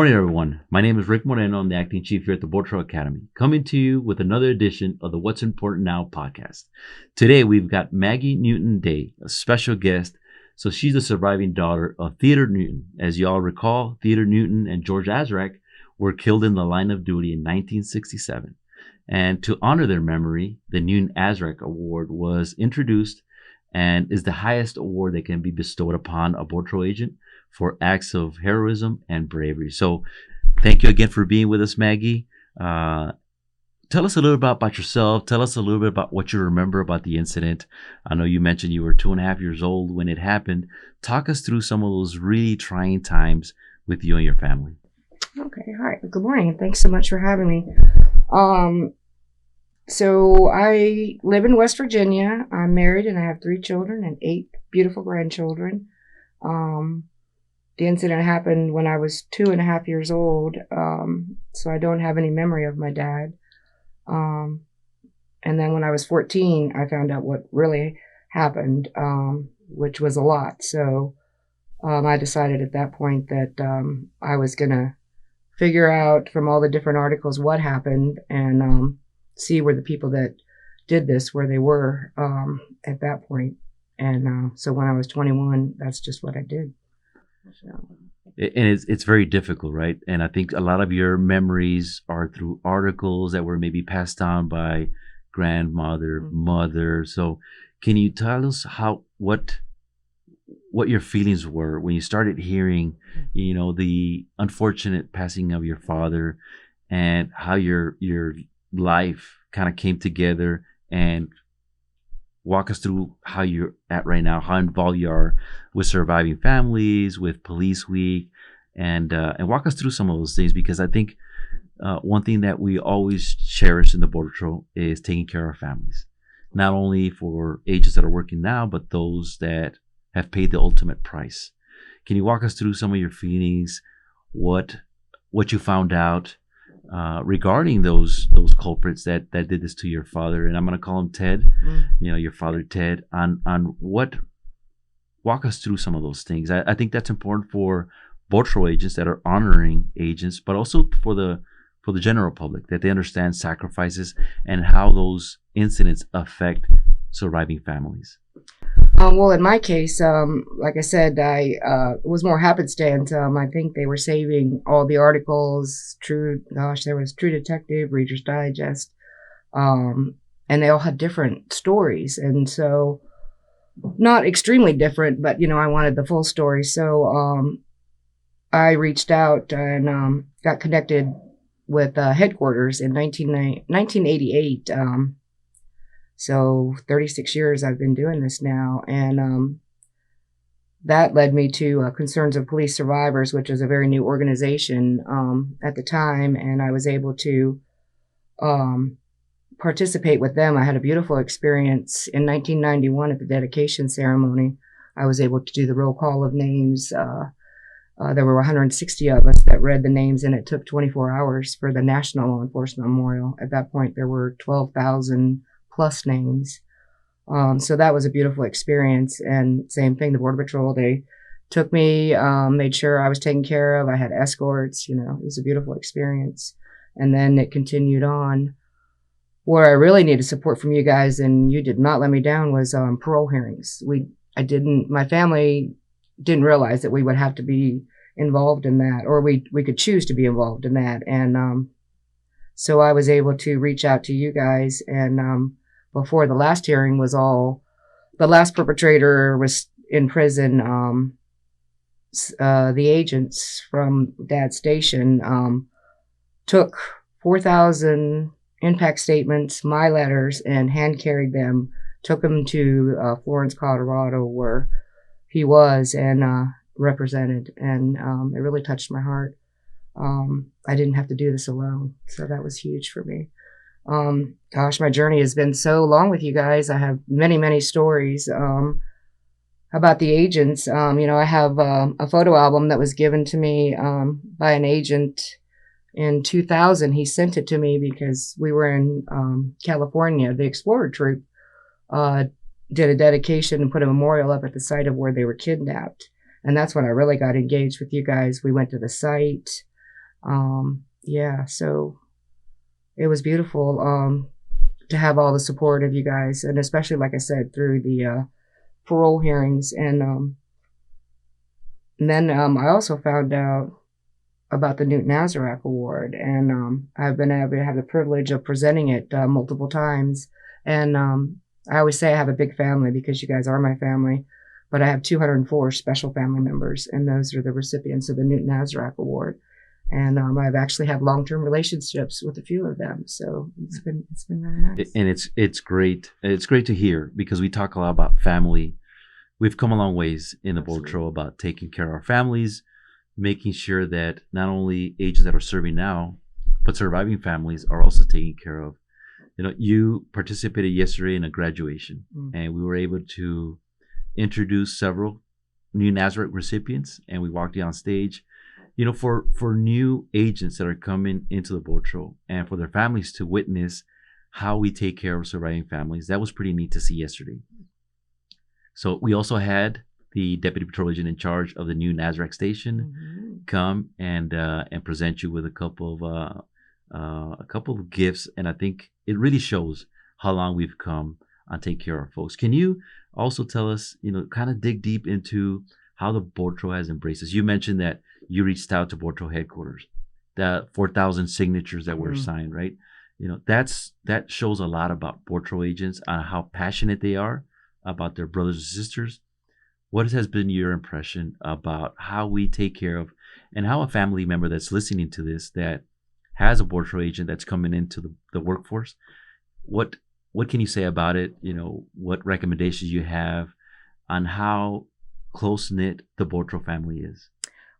morning, everyone. My name is Rick Moreno. I'm the acting chief here at the Border Patrol Academy, coming to you with another edition of the What's Important Now podcast. Today, we've got Maggie Newton Day, a special guest. So she's the surviving daughter of Theodore Newton. As you all recall, Theodore Newton and George Azraq were killed in the line of duty in 1967. And to honor their memory, the Newton Azraq Award was introduced and is the highest award that can be bestowed upon a Border Patrol agent for acts of heroism and bravery. So thank you again for being with us, Maggie. Tell us a little bit about yourself. Tell us a little bit about what you remember about the incident. I know you mentioned you were 2.5 years old when it happened. Talk us through some of those really trying times with you and your family. Okay, hi. Good morning. Thanks so much for having me. So I live in West Virginia. I'm married and I have 3 children and 8 beautiful grandchildren. The incident happened when I was 2.5 years old, so I don't have any memory of my dad. And then when I was 14, I found out what really happened, which was a lot. So I decided at that point that I was going to figure out from all the different articles what happened and see where the people that did this, where they were at that point. And so when I was 21, that's just what I did. And it's very difficult, right? And I think a lot of your memories are through articles that were maybe passed down by grandmother, mother. So can you tell us what your feelings were when you started hearing, the unfortunate passing of your father and how your life kind of came together, and walk us through how you're at right now, how involved you are with surviving families, with Police Week, and walk us through some of those things, because I think one thing that we always cherish in the Border Patrol is taking care of our families, not only for agents that are working now, but those that have paid the ultimate price. Can you walk us through some of your feelings, what you found out regarding those culprits that did this to your father? And I'm going to call him Ted, your father Ted, on what, walk us through some of those things. I think that's important for Border Patrol agents that are honoring agents, but also for the general public, that they understand sacrifices and how those incidents affect surviving families. Well, in my case, like I said, it was more happenstance. I think they were saving all the articles. There was True Detective, Reader's Digest, and they all had different stories. And so, not extremely different, but, I wanted the full story. So I reached out and got connected with headquarters in 1988. So 36 years I've been doing this now, and that led me to Concerns of Police Survivors, which was a very new organization at the time, and I was able to participate with them. I had a beautiful experience in 1991 at the dedication ceremony. I was able to do the roll call of names. There were 160 of us that read the names, and it took 24 hours for the National Law Enforcement Memorial. At that point, there were 12,000 plus names. So that was a beautiful experience. And same thing, the Border Patrol, they took me, made sure I was taken care of. I had escorts, it was a beautiful experience. And then it continued on. Where I really needed support from you guys, and you did not let me down, was parole hearings. My family didn't realize that we would have to be involved in that, or we could choose to be involved in that. And so I was able to reach out to you guys, and before the last hearing was the last perpetrator was in prison. The agents from Dad's station took 4,000 impact statements, my letters, and hand carried them, took them to Florence, Colorado, where he was and represented. And it really touched my heart. I didn't have to do this alone. So that was huge for me. My journey has been so long with you guys. I have many, many stories about the agents. I have a photo album that was given to me by an agent in 2000. He sent it to me because we were in California. The Explorer Troop did a dedication and put a memorial up at the site of where they were kidnapped. And that's when I really got engaged with you guys. We went to the site. Yeah, so it was beautiful to have all the support of you guys, and especially, like I said, through the parole hearings. And then I also found out about the Newt Nazareth Award, and I've been able to have the privilege of presenting it multiple times. And I always say I have a big family because you guys are my family, but I have 204 special family members, and those are the recipients of the Newt Nazareth Award. And I've actually had long-term relationships with a few of them, so it's been really nice. And it's great. It's great to hear because we talk a lot about family. We've come a long ways in the Border Patrol about taking care of our families, making sure that not only agents that are serving now, but surviving families are also taken care of. You know, you participated yesterday in a graduation, and we were able to introduce several new Nazareth recipients, and we walked you on stage. You know, for new agents that are coming into the Border Patrol and for their families to witness how we take care of surviving families, that was pretty neat to see yesterday. So we also had the Deputy Patrol Agent in charge of the new Nazareth station come and present you with a couple of gifts, and I think it really shows how long we've come on taking care of folks. Can you also tell us, you know, kind of dig deep into how the Border Patrol has embraced us? You mentioned that you reached out to Border Patrol headquarters, the 4,000 signatures that were signed, right? You know, that shows a lot about Border Patrol agents on how passionate they are about their brothers and sisters. What has been your impression about how we take care of, and how a family member that's listening to this that has a Border Patrol agent that's coming into the workforce, what can you say about it? You know, what recommendations you have on how close-knit the Border Patrol family is?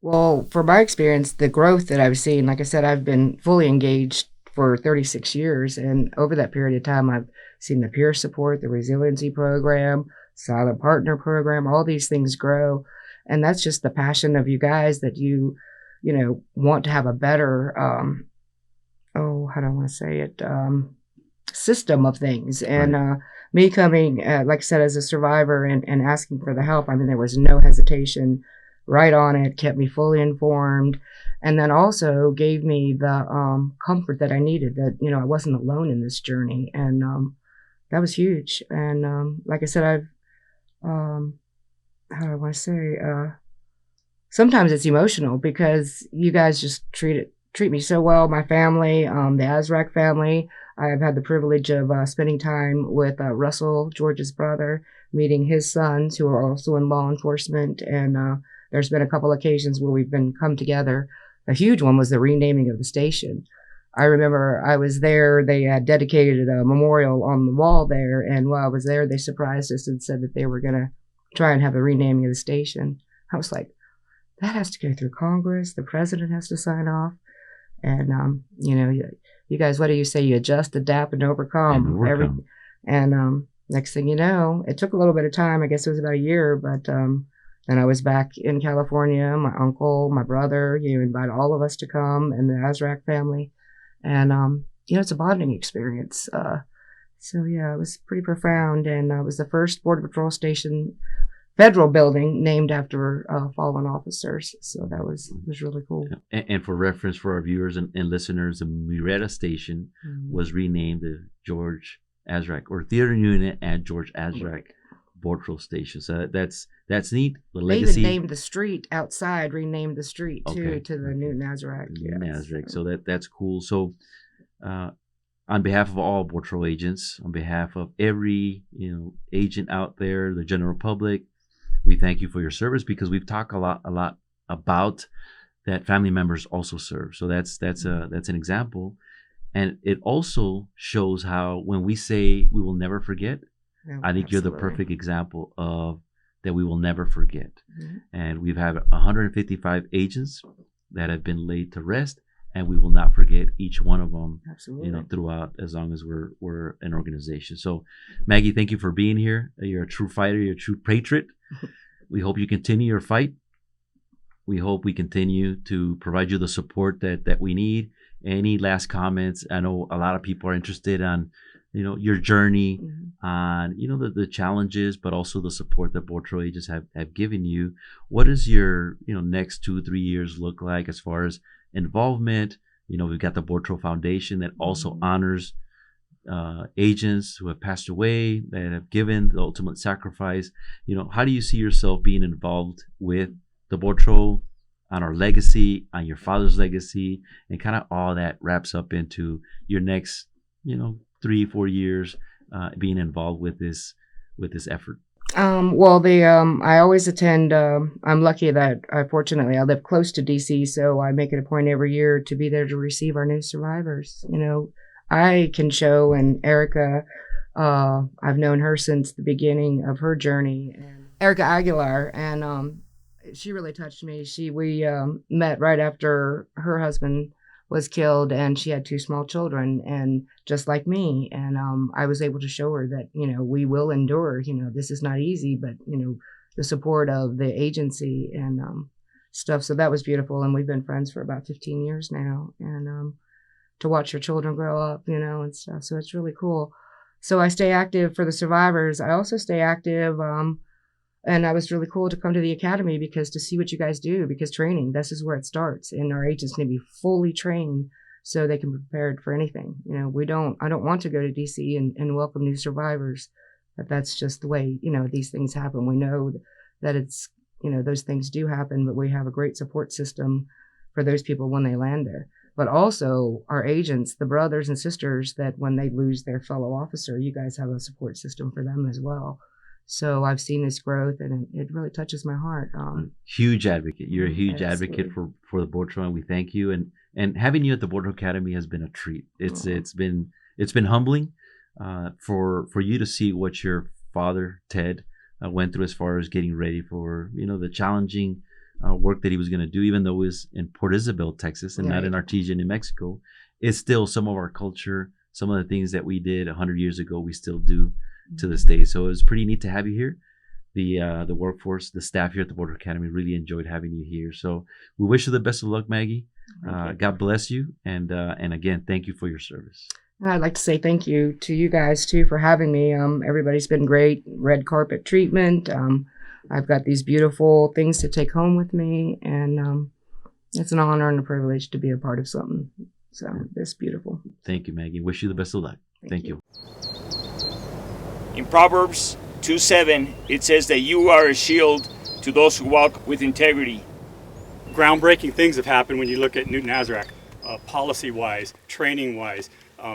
Well, for my experience, the growth that I've seen, like I said, I've been fully engaged for 36 years. And over that period of time, I've seen the peer support, the resiliency program, silent partner program, all these things grow. And that's just the passion of you guys that you know, want to have a better, how do I want to say it, system of things. And me coming, like I said, as a survivor and asking for the help, I mean, there was no hesitation, right on it, kept me fully informed, and then also gave me the comfort that I needed, that, you know, I wasn't alone in this journey. And that was huge. And like I said, I've, how do I want to say, sometimes it's emotional because you guys just treat me so well. My family, the Azraq family, I've had the privilege of spending time with Russell, George's brother, meeting his sons who are also in law enforcement. And there's been a couple occasions where we've come together. A huge one was the renaming of the station. I remember I was there. They had dedicated a memorial on the wall there. And while I was there, they surprised us and said that they were going to try and have the renaming of the station. I was like, that has to go through Congress. The president has to sign off. And, you know, you guys, what do you say? You adjust, adapt, and overcome. And next thing you know, it took a little bit of time. I guess it was about a year, but then I was back in California. My uncle, my brother, you know, invited all of us to come, and the Azraq family. And, you know, it's a bonding experience. So, yeah, it was pretty profound. And it was the first Border Patrol station, federal building, named after fallen officers. So that was really cool. And for reference for our viewers and listeners, the Moreno station was renamed the George Azraq, or Theodore L and George Azraq Border Patrol station. So that's neat. The legacy. They even named the street outside, renamed the street too, to the New Nazareth. Nazareth. So that's cool. So on behalf of all Border Patrol agents, on behalf of every, you know, agent out there, the general public, we thank you for your service, because we've talked a lot about that family members also serve. So that's an example. And it also shows how when we say we will never forget, I think you're the perfect example of that we will never forget. And we've had 155 agents that have been laid to rest, and we will not forget each one of them. You know, throughout, as long as we're an organization. So, Maggie, thank you for being here. You're a true fighter. You're a true patriot. We hope you continue your fight. We hope we continue to provide you the support that we need. Any last comments? I know a lot of people are interested on, you know, your journey, on, you know, the challenges, but also the support that Border Patrol agents have given you. What does your, you know, next 2-3 years look like as far as involvement. We've got the Bortro Foundation that also honors agents who have passed away, that have given the ultimate sacrifice. How do you see yourself being involved with the Bortro, on our legacy, on your father's legacy, and kind of all that wraps up into your next, 3-4 years being involved with this effort? Well, I always attend. I'm lucky that fortunately I live close to DC, so I make it a point every year to be there to receive our new survivors. I can show, and Erica, I've known her since the beginning of her journey, and Erica Aguilar, and she really touched me. We met right after her husband was killed, and she had 2 small children, and just like me, and I was able to show her that we will endure. This is not easy, but the support of the agency and stuff. So that was beautiful, and we've been friends for about 15 years now, and to watch her children grow up, and stuff. So it's really cool. So I stay active for the survivors. I also stay active. And I was really cool to come to the academy because to see what you guys do, because training, this is where it starts. And our agents need to be fully trained so they can be prepared for anything. I don't want to go to DC and welcome new survivors, but that's just the way, these things happen. We know that it's, those things do happen, but we have a great support system for those people when they land there. But also our agents, the brothers and sisters that when they lose their fellow officer, you guys have a support system for them as well. So I've seen this growth, and it really touches my heart. Huge advocate. You're a huge advocate Absolutely. for the Bortro, and we thank you. And having you at the Bortro Academy has been a treat. It's been humbling for you to see what your father Ted went through as far as getting ready for the challenging work that he was going to do, even though it was in Port Isabel, Texas, and not in Artesia, New Mexico. It's still some of our culture, some of the things that we did 100 years ago, we still do to this day. So it was pretty neat to have you here. The workforce, the staff here at the Border Academy really enjoyed having you here. So we wish you the best of luck, Maggie. God bless you, and again, thank you for your service. I'd like to say thank you to you guys too for having me. Everybody's been great. Red carpet treatment. I've got these beautiful things to take home with me, and it's an honor and a privilege to be a part of something so this beautiful. Thank you, Maggie. Wish you the best of luck. Thank you. In Proverbs 2:7, it says that you are a shield to those who walk with integrity. Groundbreaking things have happened when you look at Newton Azraq, policy-wise, training-wise,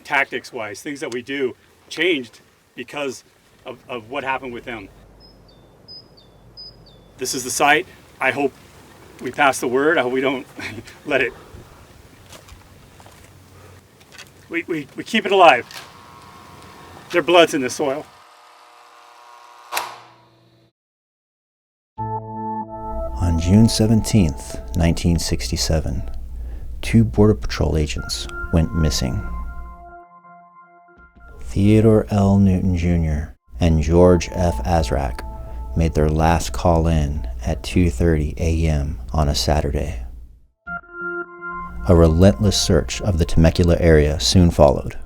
tactics-wise. Things that we do changed because of what happened with them. This is the site. I hope we pass the word. I hope we don't let it. We keep it alive. Their blood's in the soil. On June 17th, 1967, 2 Border Patrol agents went missing. Theodore L. Newton Jr. and George F. Azraq made their last call in at 2:30 a.m. on a Saturday. A relentless search of the Temecula area soon followed.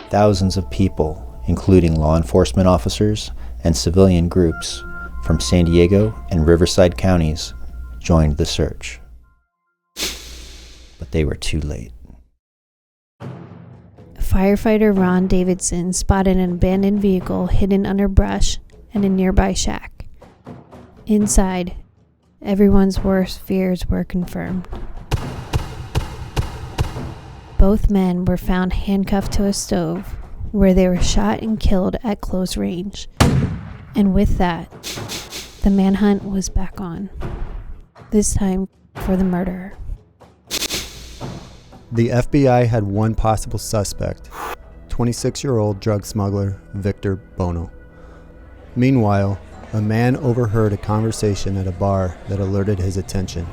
Thousands of people, including law enforcement officers and civilian groups from San Diego and Riverside counties, joined the search. But they were too late. Firefighter Ron Davidson spotted an abandoned vehicle hidden under brush in a nearby shack. Inside, everyone's worst fears were confirmed. Both men were found handcuffed to a stove, where they were shot and killed at close range. And with that, the manhunt was back on. This time for the murderer. The FBI had one possible suspect, 26-year-old drug smuggler Victor Bono. Meanwhile, a man overheard a conversation at a bar that alerted his attention.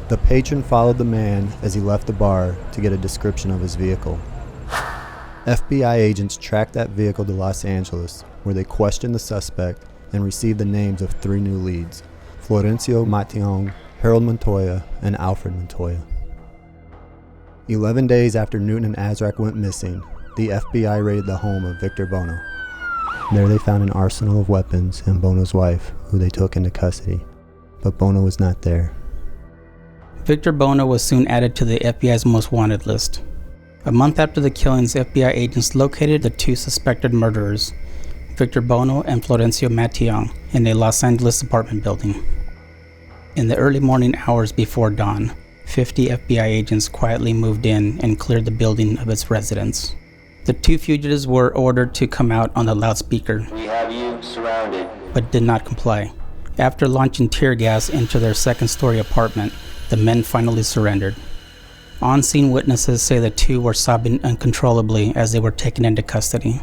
The patron followed the man as he left the bar to get a description of his vehicle. FBI agents tracked that vehicle to Los Angeles, where they questioned the suspect and received the names of 3 new leads: Florencio Matillon, Harold Montoya, and Alfred Montoya. 11 days after Newton and Azraq went missing, the FBI raided the home of Victor Bono. There they found an arsenal of weapons and Bono's wife, who they took into custody. But Bono was not there. Victor Bono was soon added to the FBI's most wanted list. A month after the killings, FBI agents located the two suspected murderers, Victor Bono and Florencio Matillon, in a Los Angeles apartment building. In the early morning hours before dawn, 50 FBI agents quietly moved in and cleared the building of its residents. The two fugitives were ordered to come out on the loudspeaker. "We have you surrounded," but did not comply. After launching tear gas into their second-story apartment, the men finally surrendered. On-scene witnesses say the two were sobbing uncontrollably as they were taken into custody.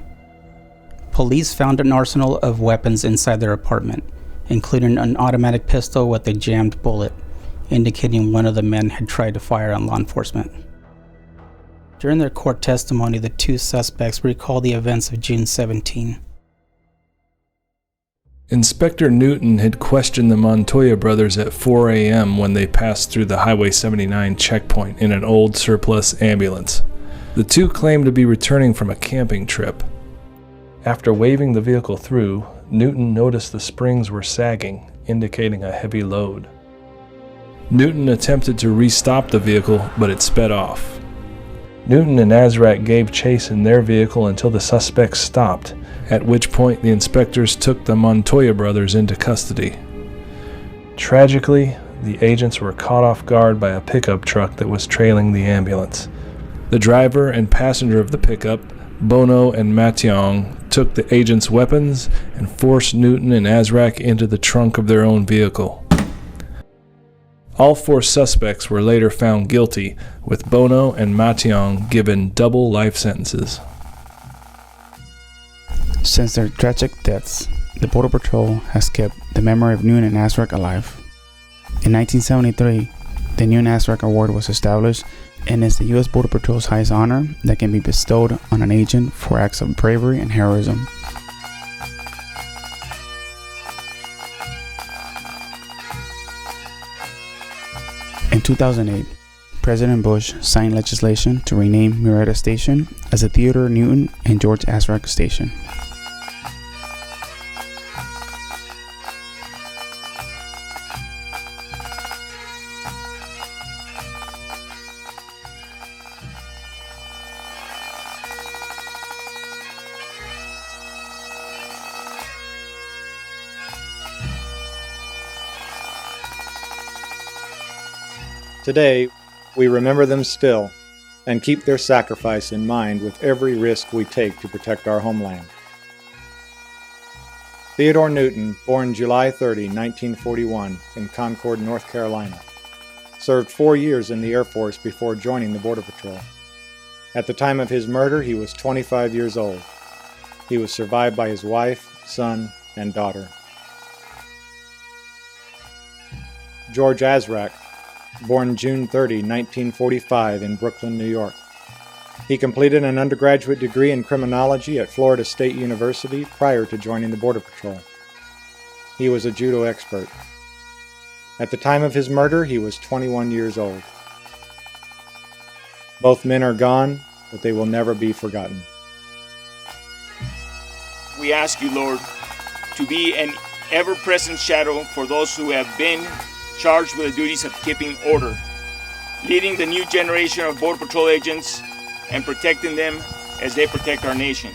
Police found an arsenal of weapons inside their apartment, including an automatic pistol with a jammed bullet, indicating one of the men had tried to fire on law enforcement. During their court testimony, the two suspects recalled the events of June 17. Inspector Newton had questioned the Montoya brothers at 4 a.m. when they passed through the Highway 79 checkpoint in an old surplus ambulance. The two claimed to be returning from a camping trip. After waving the vehicle through, Newton noticed the springs were sagging, indicating a heavy load. Newton attempted to re-stop the vehicle, but it sped off. Newton and Azraq gave chase in their vehicle until the suspects stopped, at which point the inspectors took the Montoya brothers into custody. Tragically, the agents were caught off guard by a pickup truck that was trailing the ambulance. The driver and passenger of the pickup, Bono and Matillon, took the agents' weapons and forced Newton and Azraq into the trunk of their own vehicle. All four suspects were later found guilty, with Bono and Matillon given double life sentences. Since their tragic deaths, the Border Patrol has kept the memory of Newton and Azraq alive. In 1973, the Newton Azraq Award was established and is the U.S. Border Patrol's highest honor that can be bestowed on an agent for acts of bravery and heroism. In 2008, President Bush signed legislation to rename Murrieta Station as the Theodore Newton and George Azraq Station. Today, we remember them still and keep their sacrifice in mind with every risk we take to protect our homeland. Theodore Newton, born July 30, 1941, in Concord, North Carolina, served 4 years in the Air Force before joining the Border Patrol. At the time of his murder, he was 25 years old. He was survived by his wife, son, and daughter. George Azraq, born June 30, 1945, in Brooklyn, New York. He completed an undergraduate degree in criminology at Florida State University prior to joining the Border Patrol. He was a judo expert. At the time of his murder, he was 21 years old. Both men are gone, but they will never be forgotten. We ask you, Lord, to be an ever-present shadow for those who have been charged with the duties of keeping order, leading the new generation of Border Patrol agents and protecting them as they protect our nation.